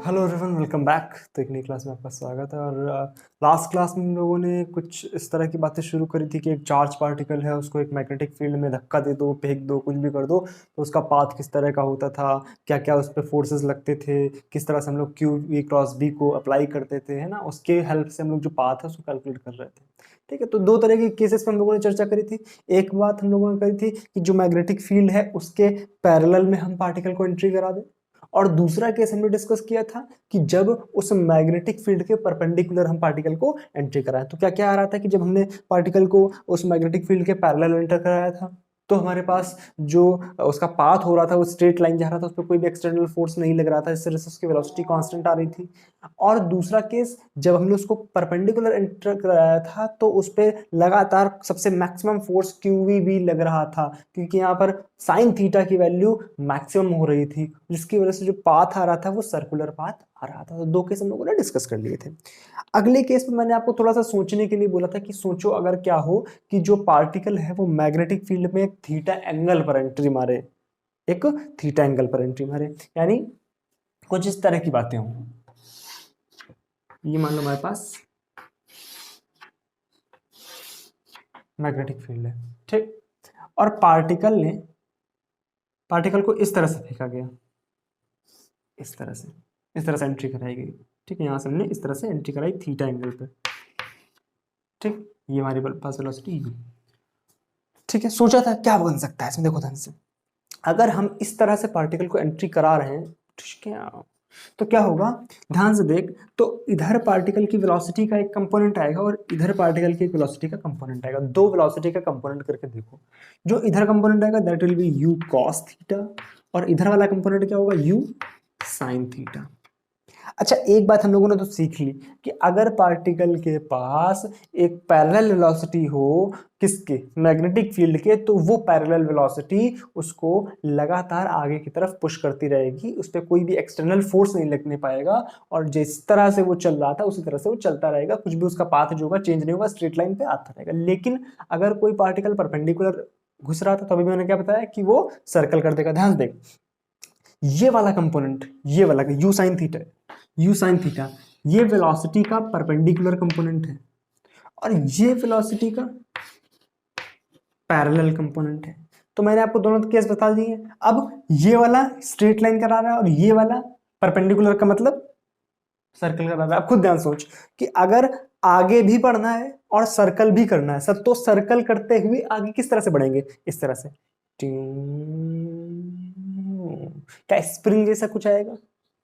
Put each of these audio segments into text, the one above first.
Hello everyone, welcome back. तो एक नई क्लास में आपका स्वागत है। और लास्ट क्लास में हम लोगों ने कुछ इस तरह की बातें शुरू करी थी कि एक चार्ज पार्टिकल है, उसको एक मैग्नेटिक फील्ड में धक्का दे दो, फेंक दो, कुछ भी कर दो तो उसका पाथ किस तरह का होता था, क्या क्या उस पर फोर्सेस लगते थे, किस तरह से हम लोग क्यू वी क्रॉस बी को अप्लाई करते थे, है ना। उसके हेल्प से हम लोग जो पाथ है उसको कैलकुलेट कर रहे थे। ठीक है, तो दो तरह के केसेस पे हम लोगों ने चर्चा करी थी। एक बात हम लोगों ने करी थी कि जो मैग्नेटिक फील्ड है उसके पैरेलल में हम पार्टिकल को एंट्री करा दें, और दूसरा केस हमने डिस्कस किया था कि जब उस मैग्नेटिक फील्ड के परपेंडिकुलर हम पार्टिकल को एंट्री कराएं। तो क्या क्या आ रहा था कि जब हमने पार्टिकल को उस मैग्नेटिक फील्ड के पैरेलल एंटर कराया था तो हमारे पास जो उसका पाथ हो रहा था वो स्ट्रेट लाइन जा रहा था, उस पर कोई भी एक्सटर्नल फोर्स नहीं लग रहा था, इस तरह से उसकी वेलोसिटी कांस्टेंट आ रही थी। और दूसरा केस जब हमने उसको परपेंडिकुलर एंटर कराया था तो उस पर लगातार सबसे मैक्सिमम फोर्स क्यू वी भी लग रहा था, क्योंकि यहाँ पर साइन थीटा की वैल्यू मैक्सिमम हो रही थी, जिसकी वजह से जो पाथ आ रहा था वो सर्कुलर पाथ आ रहा था। तो दो केस हम लोगों ने डिस्कस कर लिए थे। अगले केस में मैंने आपको थोड़ा सा सोचने के लिए बोला था कि सोचो अगर क्या हो कि जो पार्टिकल है वो मैग्नेटिक फील्ड में एक थीटा एंगल पर एंट्री मारे, एक थीटा एंगल पर एंट्री मारे, यानी कुछ इस तरह की बातें हों। ये मान लो हमारे पास मैग्नेटिक फील्ड है, ठीक, और पार्टिकल को इस तरह से फेंका गया, इस तरह से एंट्री कराई गई। ठीक है, यहां से हमने इस तरह से एंट्री कराई थीटा एंगल पे। ठीक, ये हमारे पास वेलोसिटी u। ठीक है, सोचा था क्या बन सकता है इसमें, देखो ध्यान से। अगर हम इस तरह से पार्टिकल को एंट्री करा रहे हैं, ठीक है, तो क्या होगा, ध्यान से देख। तो इधर पार्टिकल की वेलोसिटी का एक कंपोनेंट आएगा और इधर पार्टिकल की एक वेलोसिटी का कंपोनेंट आएगा। दो वेलोसिटी का कंपोनेंट करके देखो। जो इधर कंपोनेंट आएगा that will B u cos theta, और इधर वाला कंपोनेंट क्या होगा, u sin थीटा। अच्छा, एक बात हम लोगों ने तो सीख ली कि अगर पार्टिकल के पास एक पैरेलल वेलोसिटी हो, किसके, मैग्नेटिक फील्ड के, तो वो पैरेलल वेलोसिटी उसको लगातार आगे की तरफ पुश करती रहेगी, उस पर कोई भी एक्सटर्नल फोर्स नहीं लगने पाएगा, और जिस तरह से वो चल रहा था उसी तरह से वो चलता रहेगा, कुछ भी उसका पाथ जो होगा चेंज नहीं होगा, स्ट्रेट लाइन पे आता रहेगा। लेकिन अगर कोई पार्टिकल परपेंडिकुलर घुस रहा था तो अभी मैंने क्या बताया कि वो सर्कल कर देगा। ध्यान से देख, ये वाला कंपोनेंट, ये वाला you sine theta, U sine theta, ये वेलोसिटी का परपेंडिकुलर कंपोनेंट है, और ये वेलोसिटी का पैरेलल कंपोनेंट है। तो मैंने आपको दोनों केस बता दिए। अब ये वाला स्ट्रेट लाइन करा रहा है और ये वाला परपेंडिकुलर का मतलब सर्कल करा रहा है। अब खुद ध्यान सोच कि अगर आगे भी बढ़ना है और सर्कल भी करना है सब, तो सर्कल करते हुए आगे किस तरह से बढ़ेंगे, इस तरह से। क्या स्प्रिंग जैसा कुछ आएगा,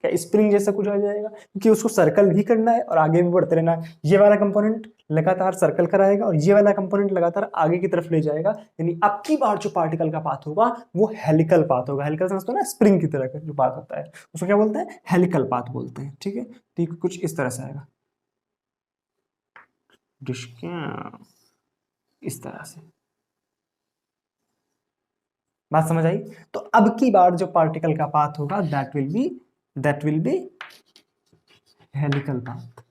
क्या स्प्रिंग जैसा कुछ आ जाएगा, क्योंकि उसको सर्कल भी करना है और आगे भी बढ़ते रहना है। ये वाला कंपोनेंट लगातार सर्कल कराएगा और ये वाला कंपोनेंट लगातार आगे की तरफ ले जाएगा, यानी अब की बार जो पार्टिकल का पाथ होगा वो हेलिकल पाथ होगा। हेलिकल समझते हो ना, स्प्रिंग की तरह का जो पाथ होता है उसको क्या बोलते हैं, हेलिकल पाथ बोलते हैं। ठीक है, तो कुछ इस तरह से आएगा, इस तरह से। बात समझ आई? तो अब की बार जो पार्टिकल का पाथ होगा that will be helical path.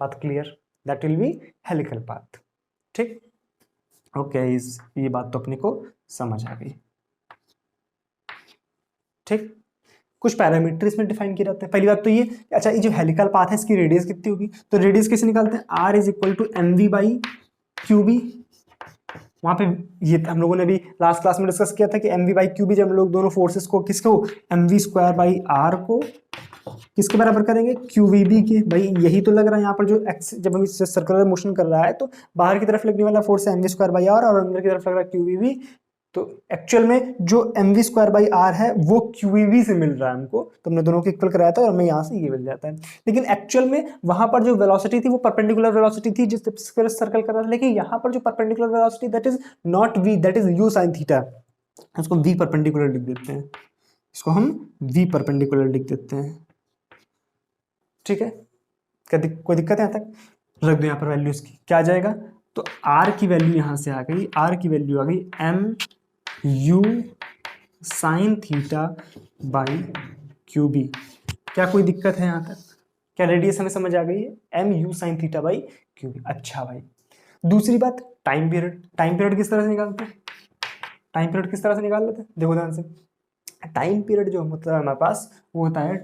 बात clear? That will be helical path. ठीक, ओके, इस ये बात तो अपने को समझ आ गई। ठीक, कुछ पैरामीटर इसमें डिफाइन किए जाते हैं। पहली बात तो ये, अच्छा, ये जो हेलिकल पाथ है इसकी रेडियस कितनी होगी, तो रेडियस कैसे निकालते हैं, r is equal to M V by Q B. वहां पे ये हम लोगों ने भी लास्ट क्लास में डिस्कस किया था कि M V by Q B, जब हम लोग दोनों फोर्सेस को किसको, M V square by R को किसके बराबर करेंगे, क्यू वी बी के। भाई यही तो लग रहा है यहाँ पर, जो एक्स जब हम इस सर्कुलर मोशन कर रहा है तो बाहर की तरफ लगने वाला फोर्स है M V square by R, और अंदर की तरफ लग रहा है क्यू वी बी। तो एक्चुअल में जो M V square by R है वो क्यू वी बी से मिल रहा है हमको, तो हमने दोनों को इक्वल कराया था और हमें यहाँ से ये मिल जाता है। लेकिन एक्चुअल में वहां पर जो वेलोसिटी थी वो परपेंडिकुलर वेलोसिटी थी जिस सर्कल कर रहा था, लेकिन यहाँ पर जो perpendicular velocity that is not V, that is U sine theta. उसको वी परपेंडिकुलर लिख देते हैं, इसको हम वी परपेंडिकुलर लिख देते हैं। ठीक है, कोई दिक्कत है? यहाँ तक रख दो। यहाँ पर वैल्यू इसकी क्या आ जाएगा, तो आर की वैल्यू यहाँ से आ गई, आर की वैल्यू आ गई M U sine theta by Q B. क्या कोई दिक्कत है यहाँ तक? क्या रेडियस हमें समझ आ गई है, M U sine theta by Q B. अच्छा भाई, दूसरी बात, टाइम पीरियड किस तरह से निकालते हैं, टाइम पीरियड किस तरह से निकाल लेते हैं, देखो ध्यान से। टाइम पीरियड जो होता है हमारे पास वो होता है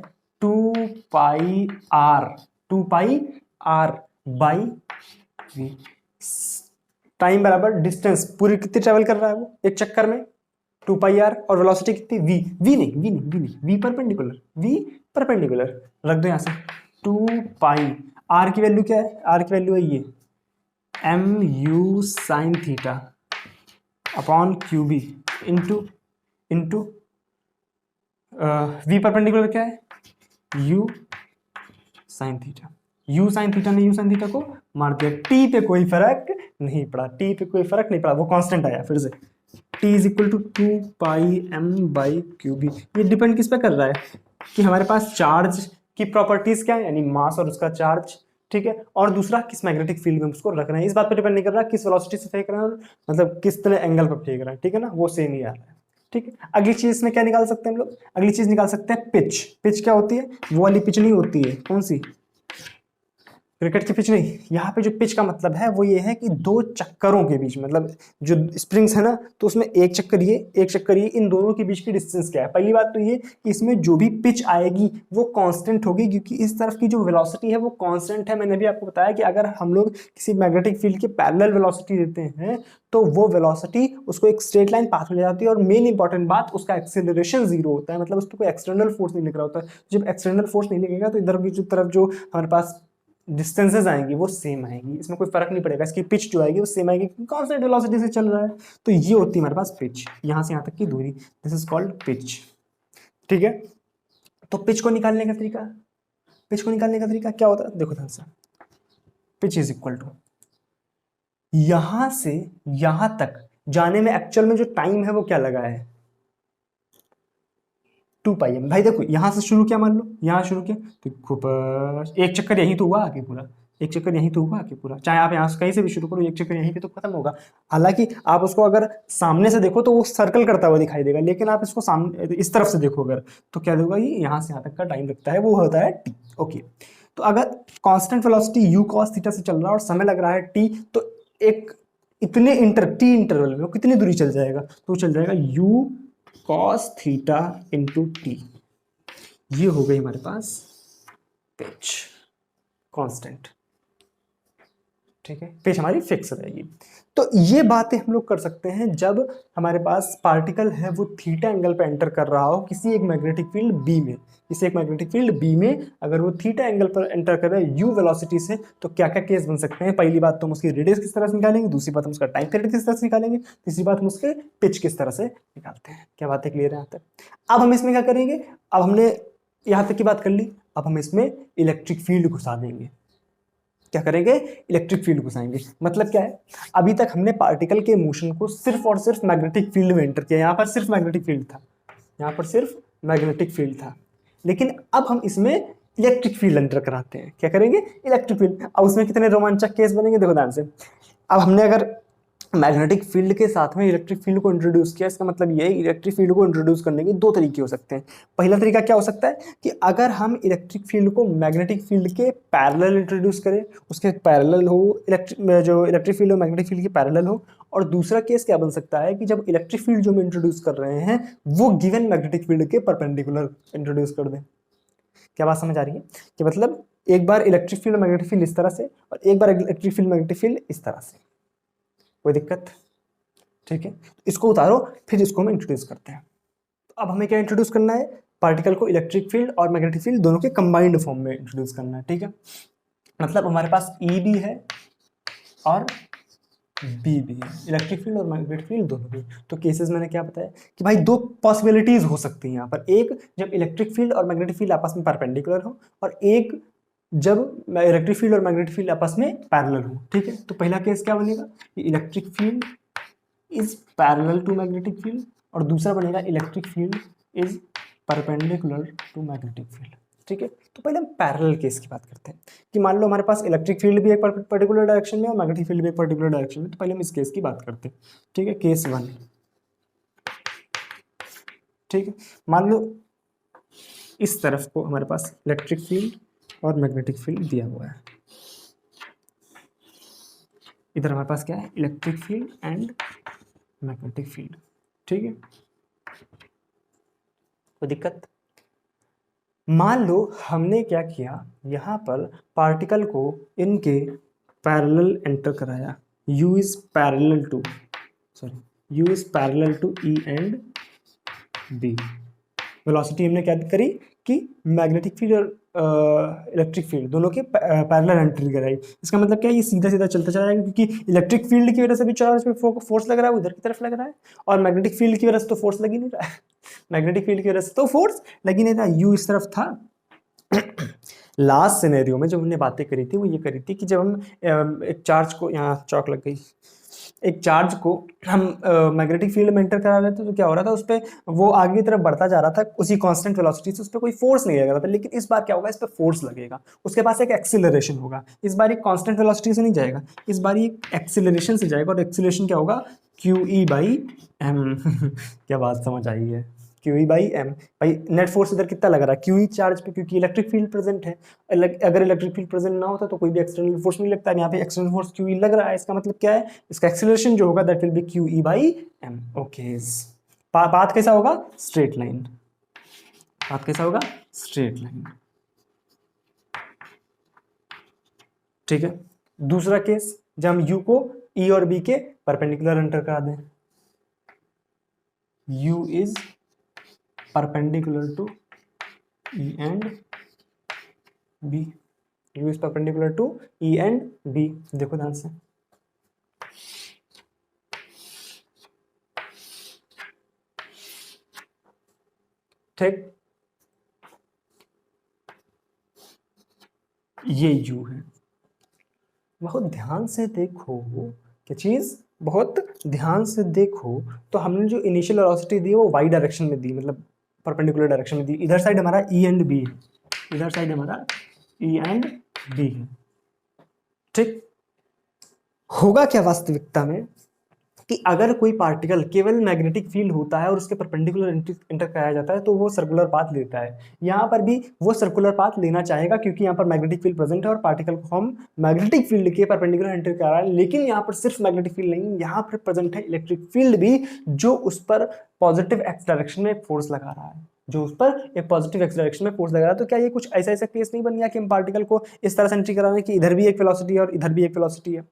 2 pi R, 2 pi R by V. Time बराबर डिस्टेंस पूरी कितनी ट्रेवल कर रहा है वो एक चक्कर में, 2 पाई आर, और वेलोसिटी कितनी V, V perpendicular, V perpendicular रख दो यहाँ से। 2 पाई आर की वैल्यू क्या है, आर की वैल्यू है ये M U sine theta upon Q B into into V perpendicular क्या है, U sine theta. U sine theta ने यू साइन थीटा को मार दिया, टी पे कोई फर्क नहीं पड़ा, टी पे कोई फर्क नहीं पड़ा, वो कांस्टेंट आया फिर से। T is equal to 2 pi M by Q B. ये डिपेंड किस पे कर रहा है कि हमारे पास चार्ज की प्रॉपर्टीज क्या है, यानी मास और उसका चार्ज, ठीक है, और दूसरा किस मैग्नेटिक फील्ड में उसको रखना है, इस बात पे डिपेंड नहीं कर रहा किस वेलोसिटी से फेंक रहे हैं, मतलब किस तरह एंगल पर फेंक रहे हैं, ठीक है ना, वो सेम ही आ रहा है। ठीक है, अगली चीज में क्या निकाल सकते हैं हम लोग, अगली चीज निकाल सकते हैं पिच। पिच क्या होती है, वो वाली पिच नहीं होती है, कौन सी, क्रिकेट की पिच नहीं, यहाँ पे जो पिच का मतलब है वो ये है कि दो चक्करों के बीच, मतलब जो स्प्रिंग्स है ना, तो उसमें एक चक्कर ये एक चक्कर ये, इन दोनों के बीच की डिस्टेंस क्या है। पहली बात तो ये कि इसमें जो भी पिच आएगी वो कांस्टेंट होगी, क्योंकि इस तरफ की जो वेलोसिटी है वो कांस्टेंट है। मैंने भी आपको बताया कि अगर हम लोग किसी मैग्नेटिक फील्ड के पैरेलल वेलोसिटी देते हैं तो वो वेलोसिटी उसको एक स्ट्रेट लाइन पाथ में ले जाती है, और मेन इंपॉर्टेंट बात उसका एक्सेलरेशन जीरो होता है, मतलब उस पर कोई एक्सटर्नल फोर्स नहीं लग रहा होता है। जब एक्सटर्नल फोर्स नहीं लगेगा तो इधर की जो तरफ जो हमारे पास डिस्टेंसेस आएंगी वो सेम आएंगी, इसमें कोई फर्क नहीं पड़ेगा, इसकी पिच जो आएगी वो सेम आएगी, कांस्टेंट वेलोसिटी से चल रहा है। तो ये होती है हमारे पास पिच, यहां से यहां तक की दूरी, दिस इज कॉल्ड पिच। ठीक है, तो पिच को निकालने का तरीका, पिच को निकालने का तरीका क्या होता है, देखो ध्यान से। पिच इज इक्वल टू, यहां से यहां तक जाने में एक्चुअल में जो टाइम है वो क्या लगा है, 2 पाई एम। भाई देखो यहां से शुरू किया, मान लो यहां शुरू किया तो खूब एक चक्कर यहीं तो हुआ आगे पूरा, एक चक्कर यहीं तो हुआ आगे पूरा, चाहे आप यहाँ से कहीं से भी शुरू करो एक चक्कर यहीं पे तो खत्म होगा। हालांकि आप उसको अगर सामने से देखो तो वो सर्कल करता हुआ दिखाई देगा, लेकिन आप इसको सामने इस तरफ से देखो अगर, तो क्या होगा, ये यहाँ से यहाँ तक का टाइम लगता है वो होता है टी। ओके, तो अगर constant velocity you cos theta से चल रहा है और समय लग रहा है टी, तो एक इतने टी इंटरवल में वो कितनी दूरी चल जाएगा, तो चल जाएगा you cos theta into T. ये हो गई हमारे पास पिच कांस्टेंट, ठीक है, पिच हमारी फिक्स रहेगी। तो ये बातें हम लोग कर सकते हैं जब हमारे पास पार्टिकल है वो थीटा एंगल पे एंटर कर रहा हो किसी एक मैग्नेटिक फील्ड बी में, किसी एक मैग्नेटिक फील्ड बी में अगर वो थीटा एंगल पर एंटर कर रहा है यू वेलोसिटी से, तो क्या क्या केस बन सकते हैं। पहली बात तो हम उसकी रेडियस किस तरह से निकालेंगे, दूसरी बात हम उसका टाइम पीरियड किस तरह से निकालेंगे, तीसरी बात हम उसके पिच किस तरह से निकालते हैं। क्या बातें क्लियर है यहाँ तक। अब हम इसमें क्या करेंगे, अब हमने यहाँ तक की बात कर ली, अब हम इसमें इलेक्ट्रिक फील्ड घुसा देंगे। क्या करेंगे, इलेक्ट्रिक फील्ड घुसाएंगे। मतलब क्या है, अभी तक हमने पार्टिकल के मोशन को सिर्फ और सिर्फ मैग्नेटिक फील्ड में एंटर किया, यहाँ पर सिर्फ मैग्नेटिक फील्ड था, यहाँ पर सिर्फ मैग्नेटिक फील्ड था, लेकिन अब हम इसमें इलेक्ट्रिक फील्ड एंटर कराते हैं। क्या करेंगे, इलेक्ट्रिक फील्ड। अब उसमें कितने रोमांचक केस बनेंगे, देखो ध्यान से। अब हमने अगर मैग्नेटिक फील्ड के साथ में इलेक्ट्रिक फील्ड को इंट्रोड्यूस किया, इसका मतलब ये है इलेक्ट्रिक फील्ड को इंट्रोड्यूस करने के दो तरीके हो सकते हैं। पहला तरीका क्या हो सकता है कि अगर हम इलेक्ट्रिक फील्ड को मैग्नेटिक फील्ड के पैरेलल इंट्रोड्यूस करें, उसके पैरेलल हो इलेक्ट्रिक फील्ड हो मैग्नेटिक फील्ड के पैरेलल हो। और दूसरा केस क्या बन सकता है कि जब इलेक्ट्रिक फील्ड जो हम इंट्रोड्यूस कर रहे हैं वो गिवन मैग्नेटिक फील्ड के परपेंडिकुलर इंट्रोड्यूस कर दें। क्या बात समझ आ रही है, कि मतलब एक बार इलेक्ट्रिक फील्ड मैग्नेटिक फील्ड इस तरह से और एक बार इलेक्ट्रिक फील्ड मैग्नेटिक फील्ड इस तरह से, कोई दिक्कत, ठीक है। इसको उतारो, फिर इसको हम इंट्रोड्यूस करते हैं। तो अब हमें क्या इंट्रोड्यूस करना है, पार्टिकल को इलेक्ट्रिक फील्ड और मैग्नेटिक फील्ड दोनों के कंबाइंड फॉर्म में इंट्रोड्यूस करना है, ठीक है। मतलब हमारे पास ई भी है और बी भी है, इलेक्ट्रिक फील्ड और मैग्नेटिक फील्ड दोनों भी। तो केसेस मैंने क्या बताया कि भाई दो पॉसिबिलिटीज हो सकती हैं यहाँ पर, एक जब इलेक्ट्रिक फील्ड और मैग्नेटिक फील्ड आपस में परपेंडिकुलर हो, और एक जब इलेक्ट्रिक फील्ड और मैग्नेटिक फील्ड आपस में पैरेलल हो, ठीक है। तो पहला केस क्या बनेगा कि electric field is parallel to magnetic field, और दूसरा बनेगा electric field is perpendicular to magnetic field, ठीक है। तो पहले हम पैरेलल केस की बात करते हैं कि मान लो हमारे पास इलेक्ट्रिक फील्ड भी एक पर्टिकुलर डायरेक्शन में और मैग्नेटिक फील्ड भी एक पर्टिकुलर डायरेक्शन में। तो पहले हम इस केस की बात करते हैं, ठीक है, केस 1, ठीक है। मान लो इस तरफ को हमारे पास इलेक्ट्रिक फील्ड और मैग्नेटिक फील्ड दिया हुआ है, इधर हमारे पास क्या है, electric field and magnetic field, ठीक है। कोई दिक्कत? मान लो हमने क्या किया, यहाँ पर पार्टिकल को इनके पैरेलल एंटर कराया, u is parallel to E and B। Velocity हमने क्या करी कि मैग्नेटिक फील्ड और इलेक्ट्रिक फील्ड दोनों के पैरेलल एंट्री कराई। इसका मतलब क्या है, ये सीधा सीधा चलता चला जाएगा, क्योंकि इलेक्ट्रिक फील्ड की वजह से भी चार्ज पे फोर्स लग रहा है, वो इधर की तरफ लग रहा है, और मैग्नेटिक फील्ड की वजह से तो फोर्स लग ही नहीं रहा है मैग्नेटिक फील्ड की वजह से तो फोर्स लग ही नहीं रहा। यू इस तरफ था। लास्ट सिनेरियो में जो हमने बातें करी थी वो ये करी थी कि जब हम एक चार्ज को, यहाँ चौक लग गई, एक चार्ज को हम मैग्नेटिक फील्ड में एंटर करा रहे थे तो क्या हो रहा था, उस पर वो आगे की तरफ बढ़ता जा रहा था उसी कांस्टेंट वेलोसिटी से, उस पर कोई फोर्स नहीं लग रहा था। लेकिन इस बार क्या होगा, इस पर फोर्स लगेगा, उसके पास एक एक्सीलरेशन होगा। इस बार एक कांस्टेंट वेलोसिटी से नहीं जाएगा, इस बार एक एक्सीलरेशन से जाएगा, और एक्सीलरेशन क्या होगा, QE/m क्या बात समझ आई है, QE/m। भाई नेट फोर्स इधर कितना लग रहा है, QE चार्ज पे, क्योंकि इलेक्ट्रिक फील्ड प्रेजेंट है। अगर इलेक्ट्रिक फील्ड प्रेजेंट ना होता तो कोई भी एक्सटर्नल फोर्स नहीं लगता, यहाँ पे एक्सटर्नल फोर्स QE लग रहा है। इसका मतलब क्या है, इसका एक्सीलरेशन जो होगा that will B QE/m। Okay, path कैसा होगा, स्ट्रेट लाइन। पाथ कैसा होगा, स्ट्रेट लाइन। ठीक है, दूसरा केस, जब हम U को E और B के परपेंडिकुलर एंटर करा दें, U is perpendicular to E and B, U is perpendicular to E and B। देखो ध्यान से, ठीक, ये U है। बहुत ध्यान से देखो, क्या चीज, बहुत ध्यान से देखो, तो हमने जो इनिशियल वेलोसिटी दी वो वाई डायरेक्शन में दी, मतलब परपेंडिकुलर डायरेक्शन में दी। इधर साइड हमारा E एंड B है, इधर साइड हमारा E एंड B है। ठीक, होगा क्या वास्तविकता में कि अगर कोई पार्टिकल केवल मैग्नेटिक फील्ड होता है और उसके परपेंडिकुलर इंटर कराया जाता है तो वो सर्कुलर पाथ लेता है। यहाँ पर भी वो सर्कुलर पाथ लेना चाहेगा, क्योंकि यहाँ पर मैग्नेटिक फील्ड प्रेजेंट है और पार्टिकल को हम मैग्नेटिक फील्ड के परपेंडिकुलर इंटर करा रहे हैं। लेकिन यहाँ पर सिर्फ मैग्नेटिक फील्ड नहीं, यहाँ पर प्रेजेंट है इलेक्ट्रिक फील्ड भी, जो उस पर पॉजिटिव एक्स डायरेक्शन में फोर्स लगा रहा है, जो उस पर एक पॉजिटिव एक्स डायरेक्शन में फोर्स लगा रहा है। तो क्या ये कुछ ऐसा ऐसा केस नहीं बन गया कि हम पार्टिकल को इस तरह से एंट्री करा रहे हैं कि इधर भी एक वेलोसिटी है और इधर भी एक वेलोसिटी है,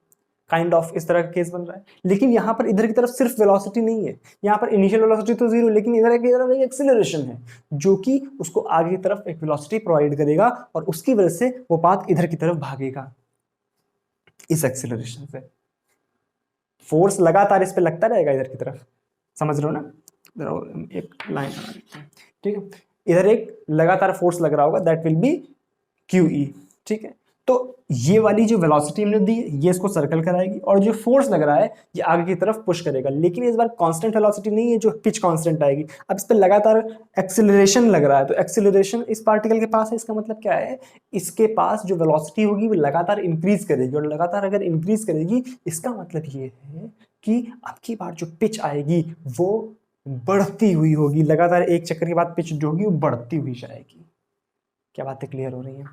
काइंड ऑफ इस तरह का केस बन रहा है। लेकिन यहाँ पर इधर की तरफ सिर्फ वेलोसिटी नहीं है, यहाँ पर इनिशियल वेलोसिटी तो जीरो, लेकिन इधर की तरफ एक एक्सीलरेशन है जो कि उसको आगे की तरफ एक वेलोसिटी प्रोवाइड करेगा, और उसकी वजह से वो पाथ इधर की तरफ भागेगा। इस एक्सीलरेशन से फोर्स लगातार इस पे लगता रहेगा इधर की तरफ, समझ रहे हो ना। एक लाइन बना देते हैं, ठीक है, इधर एक लगातार फोर्स लग रहा होगा, दैट विल बी QE। ठीक है, तो ये वाली जो वेलोसिटी हमने दी ये इसको सर्कल कराएगी, और जो फोर्स लग रहा है ये आगे की तरफ पुश करेगा। लेकिन इस बार कांस्टेंट वेलोसिटी नहीं है, जो पिच कांस्टेंट आएगी। अब इस पे लगातार एक्सीलरेशन लग रहा है, तो एक्सीलरेशन इस पार्टिकल के पास है। इसका मतलब क्या है, इसके पास जो वेलोसिटी होगी वो लगातार इंक्रीज करेगी, और लगातार अगर इंक्रीज करेगी इसका मतलब ये है कि अब की बार जो पिच आएगी वो बढ़ती हुई होगी, लगातार एक चक्कर के बाद पिच जो होगी वो बढ़ती हुई जाएगी। क्या बातें क्लियर हो रही हैं,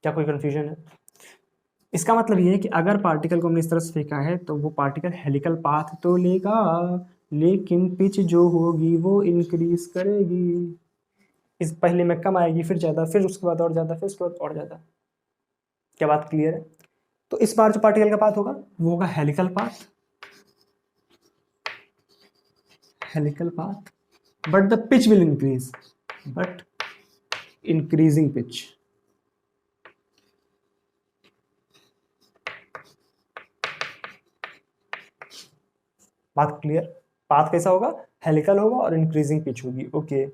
क्या कोई कंफ्यूजन है? इसका मतलब ये है कि अगर पार्टिकल को हमने इस तरह से फेंका है तो वो पार्टिकल हेलिकल पाथ तो लेगा, लेकिन पिच जो होगी वो इंक्रीज करेगी। इस पहले में कम आएगी, फिर ज़्यादा, फिर उसके बाद और ज़्यादा, फिर उसके बाद और ज़्यादा। क्या बात क्लियर है? तो इस बार जो पार्टिकल का पाथ होगा वो होगा helical path, helical path, but the pitch will increase, but increasing pitch. बात क्लियर? पाथ कैसा होगा, हेलिकल होगा और इंक्रीजिंग पिच होगी। ओके,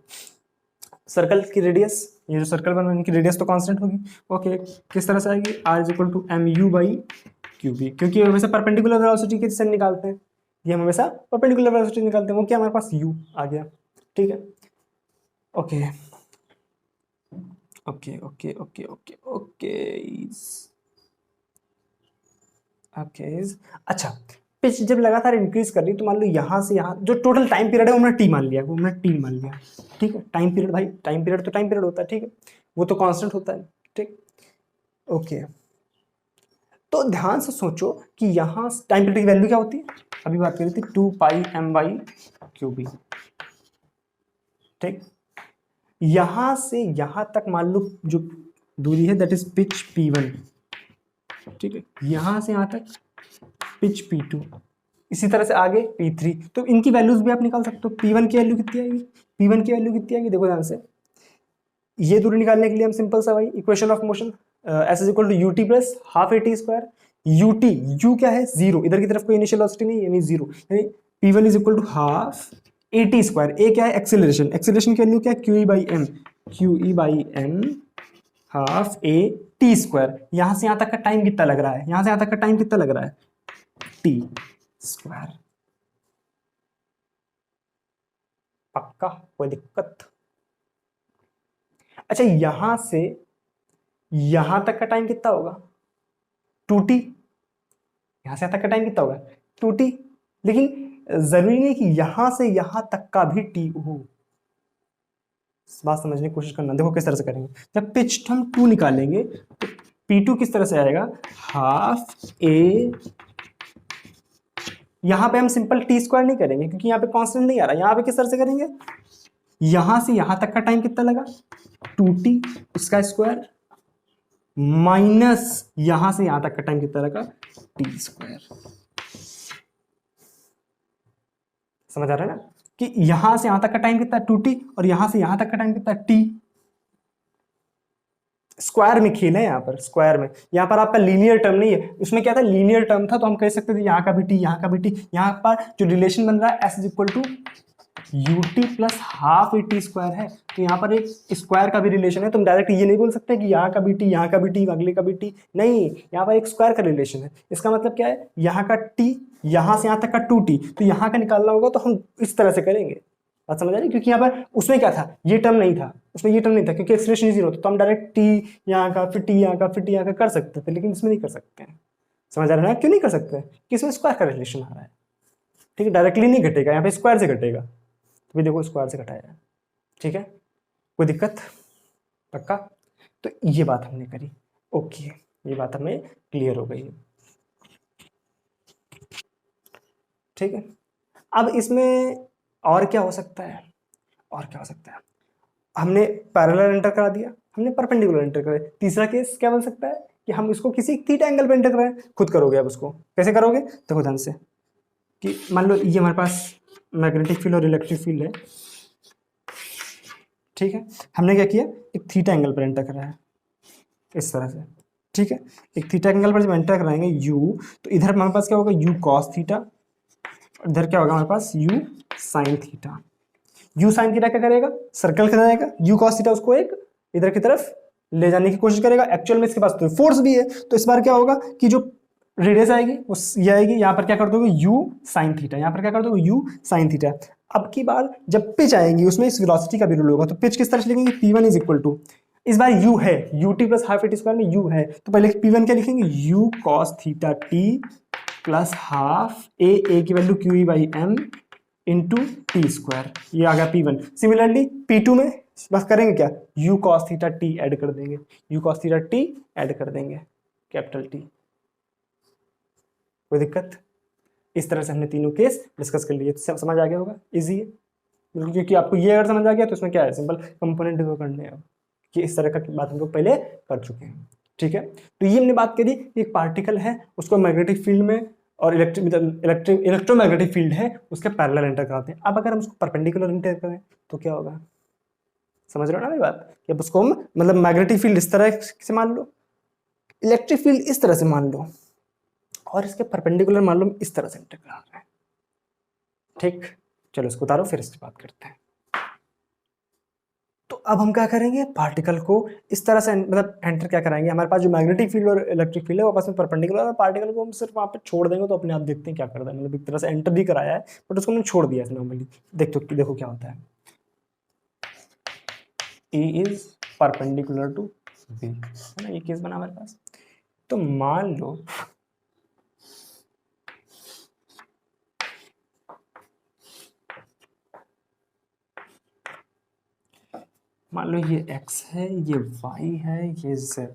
सर्कल की रेडियस, ये जो सर्कल बना इनकी रेडियस तो कांस्टेंट होगी। ओके, किस तरह से आएगी, R is equal to MU/QB, क्योंकि हमेशा परपेंडिकुलर वेलोसिटी के से निकालते हैं, ये हम हमेशा परपेंडिकुलर वेलोसिटी निकालते हैं। वो क्या, हमारे पास U आ गया। ठीक है, okay okay okay okay okay okay okay. अच्छा, पिच जब लगातार इंक्रीज कर रही तो मान लो यहाँ से यहाँ जो टोटल टाइम पीरियड है वो हमने T मान लिया, वो हमने T मान लिया। ठीक है, टाइम पीरियड, भाई टाइम पीरियड तो टाइम पीरियड होता है, ठीक है, वो तो कांस्टेंट होता है। ठीक, ओके, तो ध्यान से सोचो कि यहाँ टाइम पीरियड की वैल्यू क्या होती है, अभी बात करी थी 2πm/QB। ठीक, यहां से यहां तक मान लो जो दूरी है दैट इज पिच P1, ठीक है, यहां से यहां तक पिच P2, इसी तरह से आगे P3। तो इनकी वैल्यूज भी आप निकाल सकते हो। P1 की वैल्यू कितनी आएगी, P1 की वैल्यू कितनी आएगी, देखो ध्यान से। ये दूरी निकालने के लिए हम सिंपल सा भाई equation of motion S is equal to UT plus half A T square. UT, U क्या है, जीरो, इधर की तरफ कोई इनिशियल वेलोसिटी नहीं यानी जीरो, यानी P1 is equal to half A T square. A क्या है, एक्सेलरेशन, एक्सेलरेशन की वैल्यू क्या है, Q E by M, Q E by M half A T square. यहां से यहां तक का टाइम कितना लग रहा है, यहां से यहां तक का टाइम कितना लग रहा है, टी स्क्वायर। पक्का, कोई दिक्कत। अच्छा, यहां से यहां तक का टाइम कितना होगा, 2t। यहां से यहां तक का टाइम कितना होगा, 2t। लेकिन जरूरी नहीं कि यहां से यहां तक का भी t हो। इस बात समझने की कोशिश करना। देखो किस तरह से करेंगे, जब पिच हम 2 निकालेंगे तो P2 किस तरह से आएगा, हाफ ए, यहां पे हम सिंपल टी स्क्वायर नहीं करेंगे क्योंकि यहां पे कांस्टेंट नहीं आ रहा। यहां पे किस तरह से करेंगे, यहां से यहां तक का टाइम कितना लगा, 2t उसका स्क्वायर माइनस यहां से यहां तक का टाइम कितना लगा, टी स्क्वायर। समझ आ रहा है ना कि यहां से यहां तक का टाइम कितना, 2t, और यहां से यहां तक का टाइम कितना, t। स्क्वायर में खेल है यहाँ पर, स्क्वायर में। यहाँ पर आपका लीनियर टर्म नहीं है, उसमें क्या था, लीनियर टर्म था तो हम कह सकते थे यहाँ का भी t, यहाँ का भी t। यहाँ पर जो रिलेशन बन रहा है s is equal to ut plus half A T square है, तो यहाँ पर एक स्क्वायर का भी रिलेशन है। तुम डायरेक्ट ये नहीं बोल सकते कि यहाँ का भी t, यहाँ का भी t, अगले का भी t, नहीं, यहाँ पर एक स्क्वायर का रिलेशन है। इसका मतलब क्या है, यहाँ का t, यहाँ से यहाँ तक का 2t, तो यहाँ का निकालना होगा तो हम इस तरह से करेंगे। बात समझ आ रही, क्योंकि यहाँ पर उसमें क्या था, ये टर्म नहीं था, उसमें ये टर्म नहीं था क्योंकि एक्सप्रेशन जीरो था, तो हम डायरेक्ट t यहाँ का, फिर t यहाँ का, फिर t यहाँ का कर सकते थे, लेकिन इसमें नहीं कर सकते हैं। समझ आ रहा है ना, क्यों नहीं कर सकते, कि इसमें स्क्वायर का रिलेशन आ रहा है, ठीक है, डायरेक्टली नहीं घटेगा, यहाँ पे स्क्वायर से घटेगा। तो भी देखो स्क्वायर से घटाया, ठीक है, कोई दिक्कत, पक्का। तो ये बात हमने करी, ओके, ये बात हमें क्लियर हो गई, ठीक है। अब इसमें और क्या हो सकता है, और क्या हो सकता है, हमने पैरेलल एंटर करा दिया, हमने परपेंडिकुलर एंटर करा। तीसरा केस क्या बन सकता है कि हम इसको किसी थीटा एंगल पे एंटर करें। खुद करोगे अब उसको, कैसे करोगे, देखो ध्यान से, कि मान लो ये हमारे पास मैग्नेटिक फील्ड और इलेक्ट्रिक फील्ड है, ठीक है। हमने क्या किया, एक थीटा एंगल पर एंटर करा है इस तरह से, ठीक है। एक थीटा एंगल पर जब एंटर कराएंगे u, तो इधर हमारे पास क्या होगा, u cos थीटा, इधर क्या होगा हमारे पास, u sin theta. u sin theta क्या करेगा, सर्कल कराएगा, u cos थीटा उसको एक इधर की तरफ ले जाने की कोशिश करेगा। एक्चुअल में इसके पास तो फोर्स भी है, तो इस बार क्या होगा कि जो रेडियस आएगी वो ये आएगी, यहाँ पर क्या कर दोगे, u sin थीटा, यहाँ पर क्या कर दोगे, u sin थीटा। अब की बार जब पिच आएंगी उसमें इस वेलोसिटी का भी रूल होगा, तो पिच किस तरह से लिखेंगे, P1 इज इक्वल टू, इस बार u है, ut plus half A T square में u है, तो पहले P1 क्या लिखेंगे, u cos theta t plus half A की value Q E by M into T square, ये आ गया P1। सिमिलरली P2 में बस करेंगे क्या, u cos theta t add कर देंगे, u cos theta t add कर देंगे, कैपिटल T। कोई दिक्कत, इस तरह से हमने तीनों केस डिस्कस कर लिए, सब समझ आ गया होगा, इजी है बिल्कुल, क्योंकि आपको ये अगर समझ आ गया तो इसमें क्या है, सिंपल कंपोनेंट डिफर करने हैं कि इस तरह का बात हम लोग पहले कर चुके हैं, ठीक है। तो ये हमने बात करी, एक पार्टिकल है उसको मैग्नेटिक फील्ड में और इलेक्ट्रोमैग्नेटिक फील्ड है उसके पैरेलल एंटर कराते हैं। अब अगर हम उसको परपेंडिकुलर एंटर करें तो क्या होगा, समझ रहे हो ना मेरी बात, कि अब उसको हम मतलब मैग्नेटिक फील्ड इस तरह से मान लो, इलेक्ट्रिक फील्ड इस तरह से मान लो, और इसके परपेंडिकुलर मान लो इस तरह से एंटर करा रहे हैं, ठीक। चलो इसको उतारो, फिर इसकी बात करते हैं। तो अब हम क्या करेंगे, पार्टिकल को इस तरह से मतलब एंटर क्या कराएंगे, हमारे पास जो मैग्नेटिक फील्ड और इलेक्ट्रिक फील्ड है वो आपस में परपेंडिकुलर है, पार्टिकल को हम सिर्फ वहां पे छोड़ देंगे तो अपने आप देखते हैं क्या करता है, मतलब एक तरह से एंटर भी कराया है बट उसको हमने छोड़ दिया है नॉर्मली। देखो क्या होता है, E is perpendicular to B, है ना, ये केस बना हमारे पास। तो मान लो ये x है, ये y है, ये z है,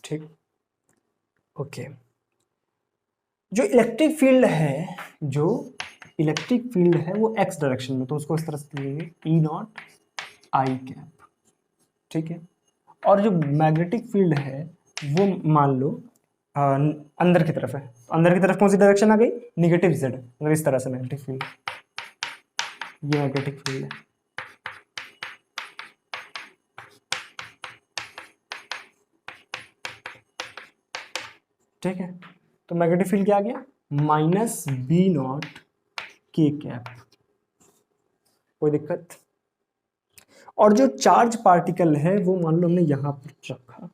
ठीक, ओके। जो इलेक्ट्रिक फील्ड है वो x डायरेक्शन में, तो उसको इस तरह से लिखेंगे E नॉट आई कैप, ठीक है। और जो मैग्नेटिक फील्ड है वो मान लो अंदर की तरफ है, तो अंदर की तरफ कौन सी डायरेक्शन आ गई, निगेटिव जेड, मतलब इस तरह से मैग्नेटिक फील्ड, ये मैग्नेटिक फील्ड है, ठीक है। तो मैग्नेटिक फील्ड क्या आ गया, minus B naught K cap, कोई दिक्कत। और जो चार्ज पार्टिकल है वो मान लो हमने यहां पर रखा,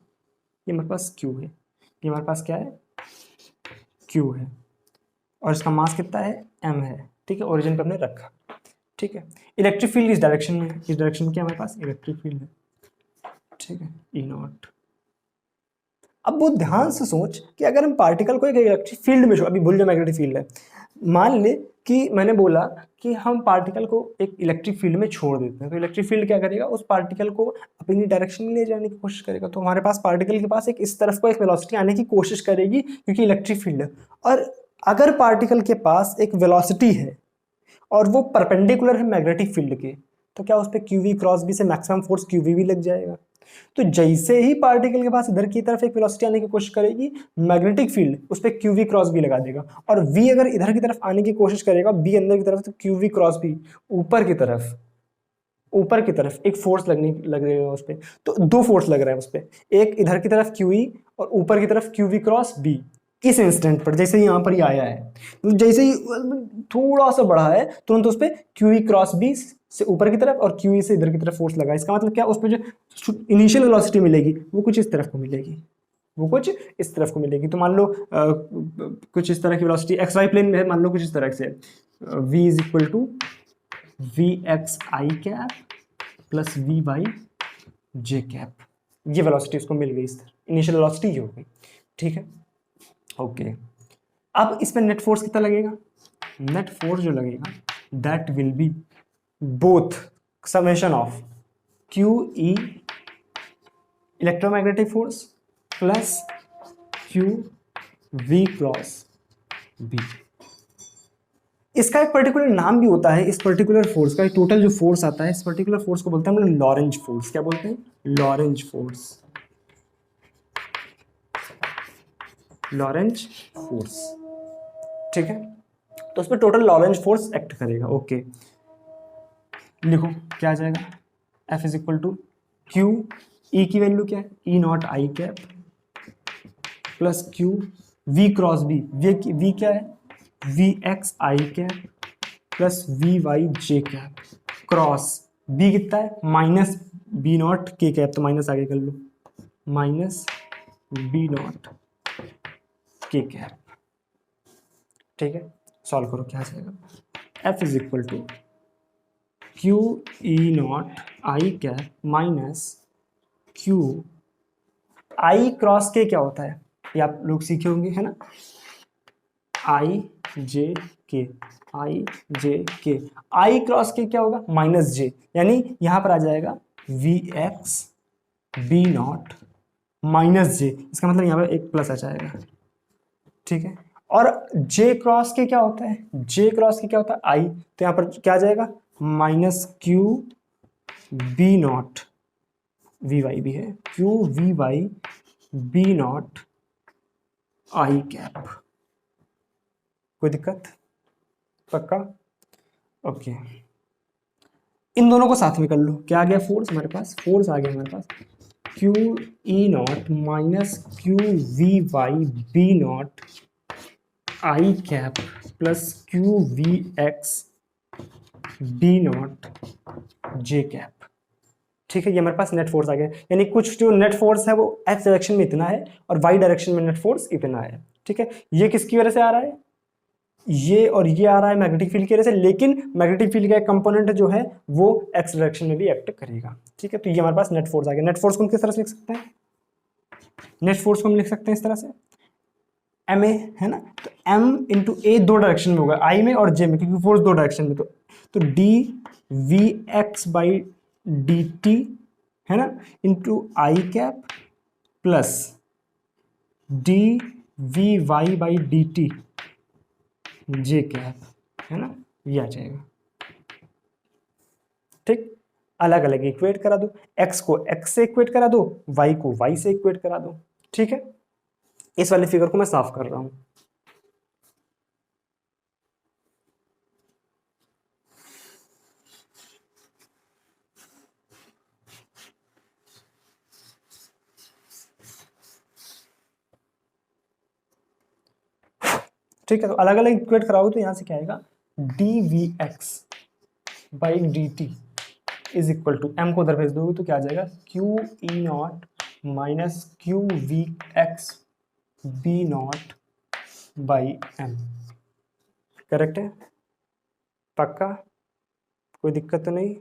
ये हमारे पास क्यू है, ये हमारे पास क्या है, क्यू है, और इसका मास कितना है, एम है, ठीक है। ओरिजिन पे हमने रखा, ठीक है। इलेक्ट्रिक फील्ड इस डायरेक्शन में है, इस डायरेक्शन में क्या हमारे पास इलेक्ट्रिक फील्ड है, ठीक है, ई नॉट। अब वो ध्यान से सोच कि अगर हम पार्टिकल को एक इलेक्ट्रिक फील्ड में, अभी भूल जाओ मैग्नेटिक फील्ड है, मान ले कि मैंने बोला कि हम पार्टिकल को एक इलेक्ट्रिक फील्ड में छोड़ देते हैं, तो इलेक्ट्रिक फील्ड क्या करेगा, उस पार्टिकल को अपनी डायरेक्शन में ले जाने की कोशिश करेगा। तो हमारे पास पार्टिकल के पास एक इस तरफ को एक वेलोसिटी आने की कोशिश करेगी क्योंकि इलेक्ट्रिक फील्ड है। और अगर पार्टिकल के पास एक वेलोसिटी है और वो परपेंडिकुलर है मैग्नेटिक फील्ड के, तो क्या उस पर क्यू वी क्रॉस बी से मैक्सिमम फोर्स क्यू वी भी लग जाएगा। तो जैसे ही पार्टिकल के पास इधर की तरफ एक वेलोसिटी आने की कोशिश करेगी, मैग्नेटिक फील्ड उस पर क्यू वी क्रॉस बी लगा देगा, और वी अगर इधर की तरफ आने की कोशिश करेगा, बी अंदर की तरफ, तो क्यू वी क्रॉस बी ऊपर की तरफ, ऊपर की तरफ एक फोर्स लगेगा उस पर। तो दो फोर्स लग रहा है उस पर, एक इधर की तरफ क्यू ई और ऊपर की तरफ क्यू वी क्रॉस बी। इस इंस्टेंट पर जैसे ही यहाँ पर ही आया है, तो जैसे ही थोड़ा सा बढ़ा है तुरंत उस पर क्यू ई क्रॉस बी से ऊपर की तरफ और क्यू ई से इधर की तरफ फोर्स लगा। इसका मतलब क्या, उस पर जो इनिशियल वेलोसिटी मिलेगी वो कुछ इस तरफ को मिलेगी, वो कुछ इस तरफ को मिलेगी। तो मान लो कुछ इस तरह की वेलोसिटी एक्स वाई प्लेन में है, मान लो कुछ इस तरह से, v is equal to V X I cap plus V Y J cap, ये वेलोसिटी उसको मिल गई, इस तरह इनिशियल वेलोसिटी ये हो गई, ठीक है, ओके। अब इसमें नेट फोर्स कितना लगेगा, नेट फोर्स जो लगेगा that will be both summation of Q E electromagnetic force plus Q V cross B. इसका एक पर्टिकुलर नाम भी होता है, इस पर्टिकुलर फोर्स का टोटल जो फोर्स आता है, इस पर्टिकुलर फोर्स को बोलते हैं हम लोग लॉरेंज फोर्स। क्या बोलते हैं, लॉरेंज फोर्स, लॉरेंज फोर्स, ठीक है। तो उस पर टोटल लॉरेंज फोर्स एक्ट करेगा, ओके। लिखो क्या आ जाएगा, F is equal to Q, E की वैल्यू क्या है, E naught I cap plus Q V cross B, V क्या है, V X I cap plus V Y J cap cross B कितना है, minus B naught K cap, तो minus आगे कर लो, minus B naught K cap, ठीक है। सॉल्व करो क्या आ जाएगा, F is equal to Q E naught I cap minus Q I cross के क्या होता है, ये आप लोग सीखे होंगे है ना, आई जे के, आई जे के, आई क्रॉस के क्या होगा, माइनस जे, यानी यहां पर आ जाएगा V X B naught minus J, इसका मतलब यहां पर एक प्लस आ जाएगा, ठीक है। और जे क्रॉस के क्या होता है, जे क्रॉस के क्या होता है आई, तो यहां पर क्या आ जाएगा, minus Q B naught, V Y भी है, Q V Y B naught I cap, कोई दिक्कत, पक्का, ओके। इन दोनों को साथ में कर लो, क्या आ गया फोर्स हमारे पास, फोर्स आ गया हमारे पास Q E naught minus Q V Y B naught I cap plus Q V X B naught J cap, ठीक है। ये हमारे पास नेट फोर्स आ गया, यानी कुछ जो नेट फोर्स है वो एक्स डायरेक्शन में इतना है और वाई डायरेक्शन में नेट फोर्स इतना है, ठीक है। ये किसकी वजह से आ रहा है, ये और ये आ रहा है मैग्नेटिक फील्ड की वजह से, लेकिन मैग्नेटिक फील्ड का एक कंपोनेंट जो है वो एक्स डायरेक्शन में भी एक्ट करेगा, ठीक है। तो ये हमारे पास नेट फोर्स आ गया। नेट फोर्स को हम किस तरह से लिख सकते हैं, नेट फोर्स को हम लिख सकते हैं इस तरह से, एम ए है ना, तो एम इंटू ए दो डायरेक्शन में होगा, आई में और जे में, क्योंकि फोर्स दो डायरेक्शन में, तो D V X by D T है ना, into I cap plus D V Y by D T J cap है ना, ये आ जाएगा, ठीक। अलग अलग इक्वेट करा दो, x को x से इक्वेट करा दो, y को y से इक्वेट करा दो। ठीक है, इस वाले फिगर को मैं साफ कर रहा हूं। ठीक है, तो अलग अलग इक्वेट कराओगे तो यहां से क्या आएगा, dvx by D T is equal to, M को उधर भेज दोगे तो क्या आ जाएगा, Q E naught minus Q V X B naught by M. Correct है, पक्का, कोई दिक्कत तो नहीं?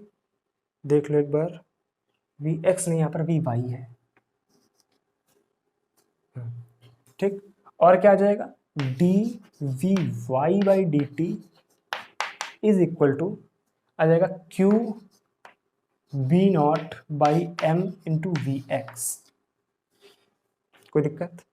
देख लो एक बार, वी एक्स नहीं, यहाँ पर वी वाई है। ठीक, और क्या आ जाएगा, D V Y by D T is equal to आ जाएगा Q B naught by M into V X. कोई दिक्कत?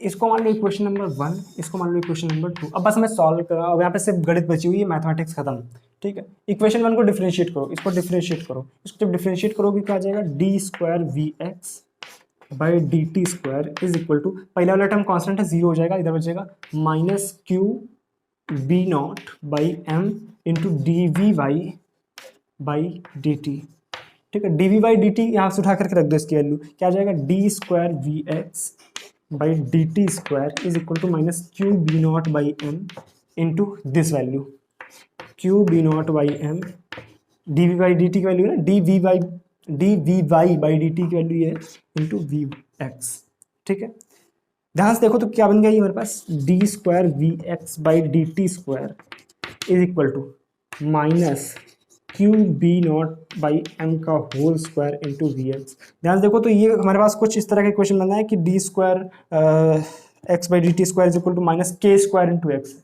इसको मान लो इक्वेशन नंबर 1, इसको मान लो इक्वेशन नंबर 2। अब बस हमें सॉल्व करा, अब यहाँ पे सिर्फ गणित बची हुई है, मैथमेटिक्स खत्म। ठीक है, इक्वेशन 1 को डिफरेंशिएट करो, इसको डिफरेंशिएट करो, इसको जब डिफरेंशिएट करोगे क्या आ जाएगा, D square V X by D T square is equal to, पहला वाला टर्म कॉन्स्टेंट है, 0 हो जाएगा, इधर बचेगा minus Q B naught by M into D V Y by D T. ठीक है, D V by D T यहाँ से उठा करके रख दो, इसकी वैल्यू क्या आ जाएगा, D square V X by D T square is equal to minus Q B naught by M into this value, Q B naught by M, D V by D T की value है ना, D V Y by D T की value ये है into V x. ठीक है, ध्यान से देखो तो क्या बन गया ये हमारे पास, D square V X by D T square is equal to minus Q B naught by M का whole square into V X. ध्यान से देखो तो ये हमारे पास कुछ इस तरह का इक्वेशन बना है कि D square X by D T square is equal to minus K square into X,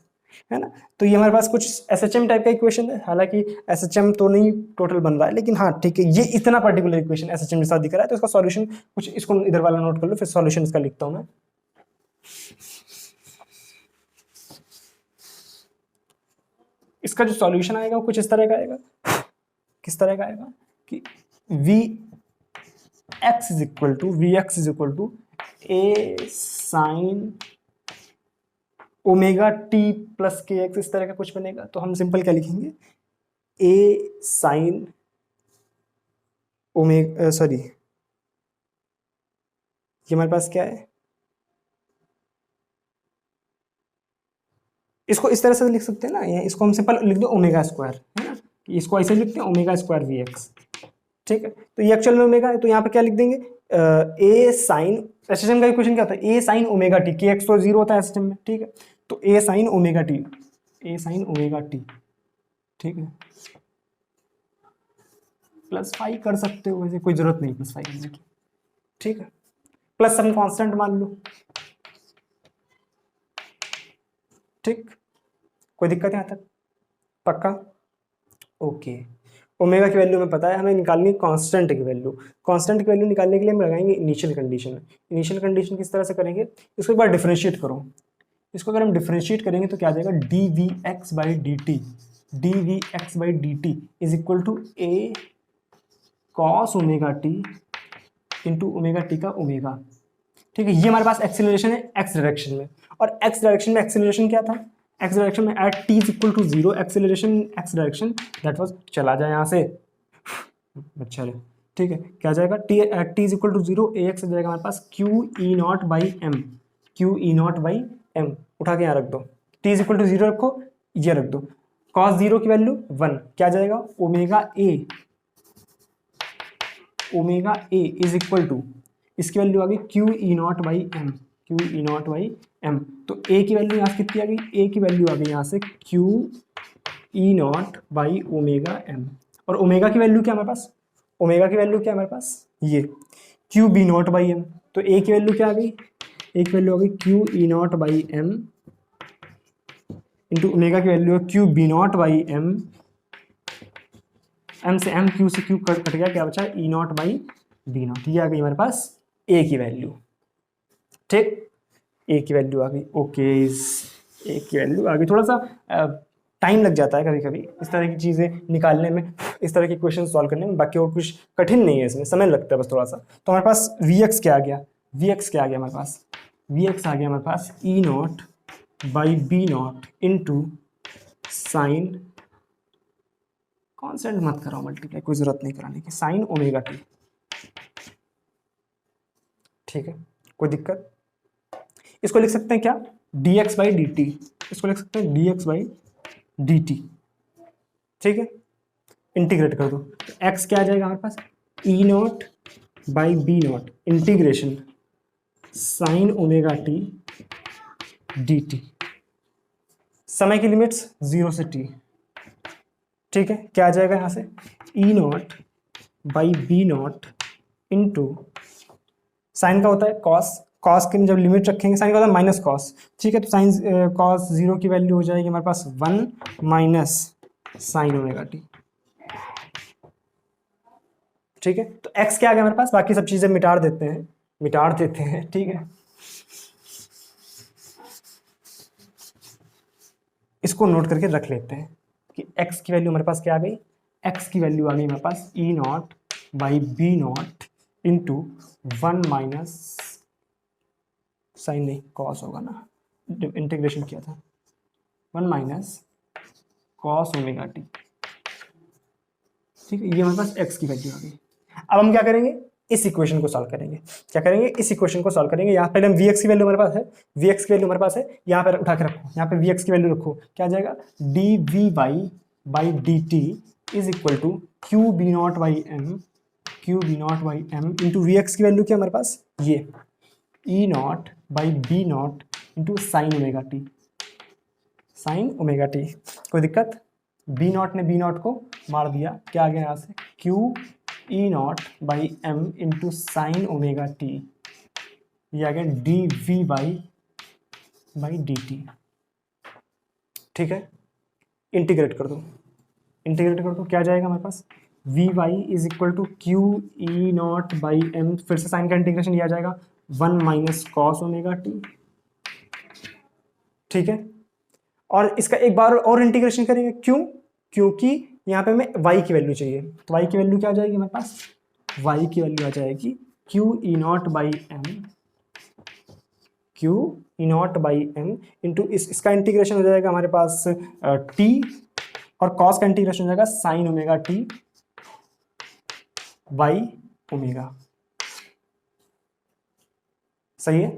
है ना। तो ये हमारे पास कुछ एस एच एम टाइप का इक्वेशन है, हालांकि एस एच एम तो नहीं टोटल बन रहा है, लेकिन हाँ ठीक है, ये इतना particular equation S H M जैसा दिख रहा है, तो इसका सॉल्यूशन कुछ, इसको इधर वाला नोट कर लो, फिर सॉल्यूशन इसका लिखता हूँ मैं। इसका जो सॉल्यूशन आएगा वो कुछ इस तरह का आएगा, किस तरह का आएगा कि V X is equal to A sine omega T plus K X, इस तरह का कुछ बनेगा। तो हम सिंपल क्या लिखेंगे, ए साइन ओमेगा, सॉरी ये हमारे पास क्या है, इसको इस तरह से लिख सकते हैं ना, या इसको हम सिंपल लिख दो ओमेगा स्क्वायर, है ना, इसको ऐसे लिखते हैं ओमेगा स्क्वायर वी एक्स। ठीक है, तो ये एक्चुअल में ओमेगा है, तो यहाँ पे क्या लिख देंगे, ए साइन, एसएचएम का इक्वेशन क्या होता है, ए साइन ओमेगा टी, के एक्स तो 0 होता है एसएचएम में। ठीक है, तो ए साइन ओमेगा टी, ए साइन ओमेगा टी, ठीक है, प्लस फाइव कर सकते हो, वैसे कोई जरूरत नहीं प्लस फाइव करने की। ठीक है, प्लस सम कांस्टेंट मान लो। ठीक, कोई दिक्कत है यहाँ तक, पक्का? ओके, ओमेगा की वैल्यू हमें पता है, हमें निकालनी है कांस्टेंट की वैल्यू। कांस्टेंट की वैल्यू निकालने के लिए हम लगाएंगे इनिशियल कंडीशन। इनिशियल कंडीशन किस तरह से करेंगे, इसको एक बार डिफरेंशिएट करो। इसको अगर हम डिफरेंशिएट करेंगे तो क्या आ जाएगा, D V X by D T, D V X by D T is equal to A cos omega T into omega T का ओमेगा। ठीक है, ये हमारे पास एक्सेलरेशन है एक्स डायरेक्शन में, और एक्स डायरेक्शन में एक्सेलरेशन क्या था, एक्स डायरेक्शन में at T is equal to 0 acceleration X direction that was, चला जाए यहाँ से, अच्छा है। ठीक है, क्या जाएगा, T at T is equal to 0, A X जाएगा हमारे पास Q E naught by M, Q E naught by M, उठा के यहाँ रख दो, टी इज इक्वल टू 0 रखो, ये रख दो, कॉस 0 की वैल्यू 1, क्या जाएगा omega A is equal to, इसकी वैल्यू आ गई Q E naught by M, Q E naught by M. तो ए की वैल्यू यहाँ से कितनी आ गई, ए की वैल्यू आ गई यहाँ से Q E naught by omega M, और ओमेगा की वैल्यू क्या हमारे पास, ओमेगा की वैल्यू क्या है हमारे पास, ये Q B naught by M. तो ए की वैल्यू क्या आ गई, ए की वैल्यू आ गई Q E naught by M into omega की वैल्यू है Q B naught by M, M से एम, क्यू से क्यू कट गया, क्या बचा E naught by B naught, ये आ गई हमारे पास ए की वैल्यू। ठीक, ए की वैल्यू आ गई, ओके, ए की वैल्यू आ गई। थोड़ा सा टाइम लग जाता है कभी कभी इस तरह की चीज़ें निकालने में, इस तरह के क्वेश्चन सॉल्व करने में, बाकी और कुछ कठिन नहीं है, इसमें समय लगता है बस थोड़ा सा। तो हमारे पास Vx क्या आ गया, Vx क्या आ गया हमारे पास, Vx आ गया हमारे पास E naught by B naught into sine, constant मत कराओ मल्टीप्लाई, कोई जरूरत नहीं कराने की, साइन ओमेगा टी। ठीक है, कोई दिक्कत? इसको लिख सकते हैं क्या, dx बाई डी टी, इसको लिख सकते हैं dx बाई डी टी। ठीक है, इंटीग्रेट कर दो, तो x क्या आ जाएगा हमारे पास, E naught by B naught integration sine omega T D T. समय की लिमिट्स 0 से t। ठीक है, क्या आ जाएगा यहां से, E naught by B naught into sine का होता है कॉस, कॉस की जब लिमिट रखेंगे साइन का होता है माइनस कॉस। ठीक है, तो साइन कॉस 0 की वैल्यू हो जाएगी हमारे पास 1 माइनस साइन ओमेगा टी। ठीक है, तो x क्या आ गया हमारे पास, बाकी सब चीजें मिटा देते हैं। ठीक है, इसको नोट करके रख लेते हैं कि x की वैल्यू हमारे पास क्या आ गई, x की वैल्यू आ गई हमारे पास E naught by B naught into 1 minus sine नहीं कॉस होगा ना, इंटीग्रेशन किया था, 1 माइनस कॉस ओमेगा टी। ठीक है, ये हमारे पास x की वैल्यू आ गई। अब हम क्या करेंगे, इस इक्वेशन को सॉल्व करेंगे। क्या करेंगे, इस इक्वेशन को सॉल्व करेंगे। यहाँ पहले हम Vx की वैल्यू हमारे पास है, Vx की वैल्यू हमारे पास है, यहाँ पर उठा के रखो, यहाँ पे Vx की वैल्यू रखो, क्या आ जाएगा, D V Y by D T is equal to Q B naught by M into Vx की वैल्यू क्या हमारे पास, ये E naught by B naught into sine omega T, कोई दिक्कत? बी नॉट ने बी नॉट को मार दिया, क्या आ गया यहाँ से, Q E naught by M into sine omega T, ये आ गया D V by D T. ठीक है, इंटीग्रेट कर दो, क्या जाएगा हमारे पास, V Y is equal to Q E naught by M, फिर से साइन का इंटीग्रेशन लिया जाएगा 1 माइनस कॉस ओमेगा टी। ठीक है, और इसका एक बार और इंटीग्रेशन करेंगे, क्यों, क्योंकि यहाँ पे हमें y की वैल्यू चाहिए, तो y की वैल्यू क्या आ जाएगी हमारे पास, y की वैल्यू आ जाएगी Q E naught by M into इसका इंटीग्रेशन हो जाएगा हमारे पास t, और cos का इंटीग्रेशन हो जाएगा sine omega T by omega. सही है,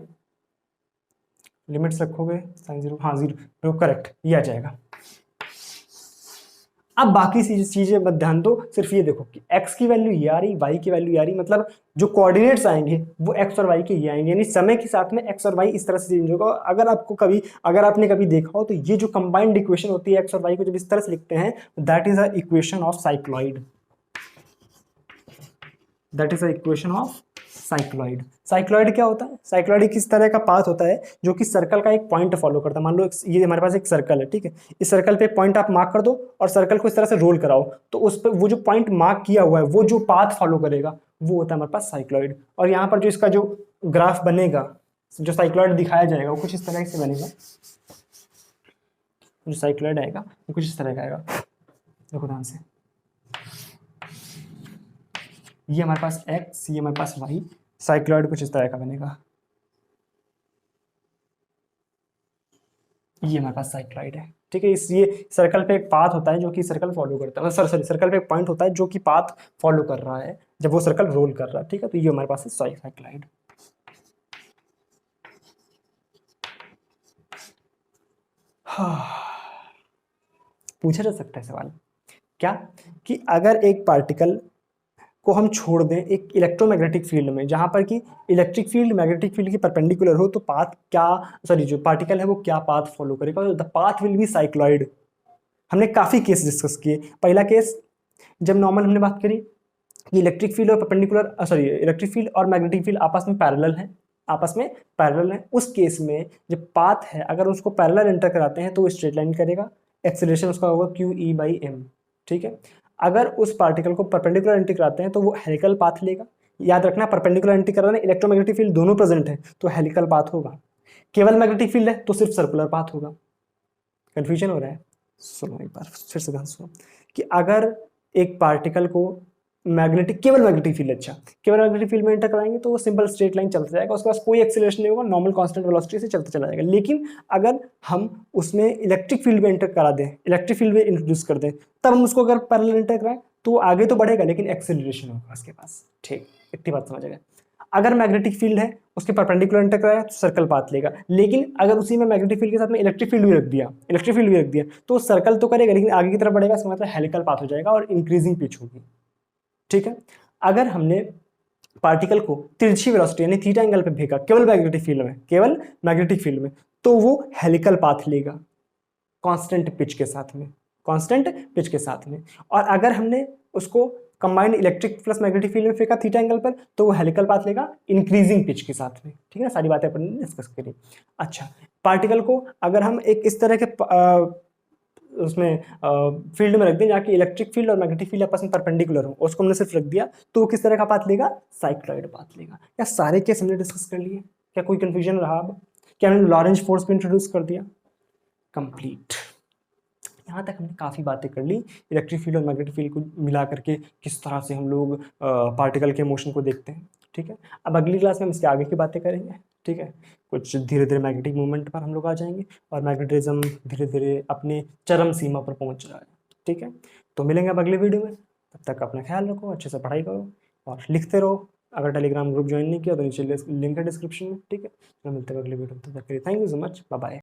लिमिट्स रखोगे साइन 0, हाँ 0, करेक्ट, ये आ जाएगा। अब बाकी चीजें मत ध्यान दो, सिर्फ ये देखो कि x की वैल्यू ये आ रही, y की वैल्यू ये आ रही, मतलब जो कोऑर्डिनेट्स आएंगे वो x और y के ये आएंगे, यानी समय के साथ में x और y इस तरह से चेंज होगा। अगर आपने कभी देखा हो तो ये जो कंबाइंड इक्वेशन होती है x और y को जब इस तरह से लिखते हैं, that is a equation of cycloid, cycloid क्या होता है, साइक्लॉइड किस तरह का पाथ होता है जो कि सर्कल का एक पॉइंट फॉलो करता है। मान लो ये हमारे पास एक सर्कल है, ठीक है, इस सर्कल पे एक पॉइंट आप मार्क कर दो और सर्कल को इस तरह से रोल कराओ, तो उस पर वो जो पॉइंट मार्क किया हुआ है वो जो पाथ फॉलो करेगा वो होता है हमारे पास साइक्लॉइड। और यहाँ पर जो इसका जो ग्राफ बनेगा, जो साइक्लॉइड दिखाया जाएगा वो कुछ इस तरह से बनेगा, जो साइक्लॉइड आएगा वो कुछ इस तरह का आएगा, देखो ध्यान से, ये हमारे पास x, ये हमारे पास y, साइक्लॉइड कुछ इस तरह का बनेगा, ये हमारे पास साइक्लॉइड है। ठीक है, ये सर्कल पे एक पाथ होता है जो कि सर्कल फॉलो करता है, सर्कल पे एक पॉइंट होता है जो कि पाथ फॉलो कर रहा है जब वो सर्कल रोल कर रहा है। ठीक है, तो ये हमारे पास है साइक्लॉइड। पूछा जा सकता है सवाल क्या, कि अगर एक पार्टिकल को हम छोड़ दें एक इलेक्ट्रोमैग्नेटिक फील्ड में, जहां पर कि इलेक्ट्रिक फील्ड मैग्नेटिक फील्ड की परपेंडिकुलर हो, तो पाथ क्या, सॉरी जो पार्टिकल है वो क्या पाथ फॉलो करेगा, the path will be cycloid. हमने काफी केस डिस्कस किए। पहला केस जब नॉर्मल हमने बात करी कि इलेक्ट्रिक फील्ड और इलेक्ट्रिक फील्ड और मैग्नेटिक फील्ड आपस में पैरेलल है, उस केस में जब पाथ है अगर उसको पैरेलल एंटर कराते हैं तो वो स्ट्रेट लाइन करेगा, एक्सीलरेशन उसका होगा क्यू ई बाई एम। ठीक है, अगर उस पार्टिकल को परपेंडिकुलर एंटी कराते हैं तो वो हेलिकल पाथ लेगा। याद रखना, परपेंडिकुलर एंटी कराना, इलेक्ट्रोमैग्नेटिक फील्ड दोनों प्रेजेंट है तो हेलिकल पाथ होगा, केवल मैग्नेटिक फील्ड है तो सिर्फ सर्कुलर पाथ होगा। कंफ्यूजन हो रहा है? सुनो एक बार फिर से ध्यान सुनो कि अगर एक पार्टिकल को केवल मैग्नेटिक फील्ड, अच्छा केवल मैग्नेटिक फील्ड में एंटर कराएंगे तो वो सिंपल स्ट्रेट लाइन चलता जाएगा, उसके पास कोई एक्सीलरेशन नहीं होगा, नॉर्मल कांस्टेंट वेलोसिटी से चलता चला जाएगा। लेकिन अगर हम उसमें इलेक्ट्रिक फील्ड में एंटर करा दें, इलेक्ट्रिक फील्ड में इंट्रोड्यूस कर दें, तब हम उसको अगर पैरेलल एंटर कराएं तो आगे तो बढ़ेगा लेकिन एक्सेलरेशन होगा उसके पास। ठीक, इतनी बात समझ गए। अगर मैग्नेटिक फील्ड है उसके परपेंडिकुलर एंटर कराया तो सर्कल पाथ लेगा, लेकिन अगर उसी में मैग्नेटिक फील्ड के साथ में इलेक्ट्रिक फील्ड भी रख दिया तो सर्कल तो करेगा लेकिन आगे की तरफ बढ़ेगा, इसका मतलब हेलिकल पाथ हो जाएगा और इंक्रीजिंग पिच होगी। ठीक है, अगर हमने पार्टिकल को तिरछी वेलोसिटी यानी थीटा एंगल पे फेंका केवल मैग्नेटिक फील्ड में, तो वो हेलिकल पाथ लेगा कांस्टेंट पिच के साथ में। और अगर हमने उसको combined electric plus magnetic field में फेंका थीटा एंगल पर, तो वो हेलिकल पाथ लेगा इंक्रीजिंग पिच के साथ में। ठीक है, सारी बातें अपन ने डिस्कस करी। अच्छा, पार्टिकल को अगर हम एक इस तरह के उसमें फील्ड में रख दें जहाँ की इलेक्ट्रिक फील्ड और मैग्नेटिक फील्ड आपस में परपेंडिकुलर हो, उसको हमने सिर्फ रख दिया, तो वो किस तरह का पाथ लेगा? साइक्लॉइड पाथ लेगा। क्या सारे केस हमने डिस्कस कर लिए? क्या कोई कंफ्यूजन रहा? अब क्या हमने लॉरेंज फोर्स को इंट्रोड्यूस कर दिया? कंप्लीट। यहाँ तक हमने काफ़ी बातें कर ली इलेक्ट्रिक फील्ड और मैग्नेटिक फील्ड को मिला करके किस तरह से हम लोग पार्टिकल के मोशन को देखते हैं। ठीक है, अब अगली क्लास में हम इसके आगे की बातें करेंगे। ठीक है, कुछ धीरे धीरे मैग्नेटिक मूवमेंट पर हम लोग आ जाएंगे और मैग्नेटिज्म धीरे धीरे अपनी चरम सीमा पर पहुंच रहा है। ठीक है, तो मिलेंगे अब अगले वीडियो में। तब तक अपना ख्याल रखो, अच्छे से पढ़ाई करो और लिखते रहो। अगर टेलीग्राम ग्रुप ज्वाइन नहीं किया तो नीचे लिंक है डिस्क्रिप्शन में। ठीक है, तो मिलते हैं अगले वीडियो में। तब तक के लिए thank you so much, bye bye.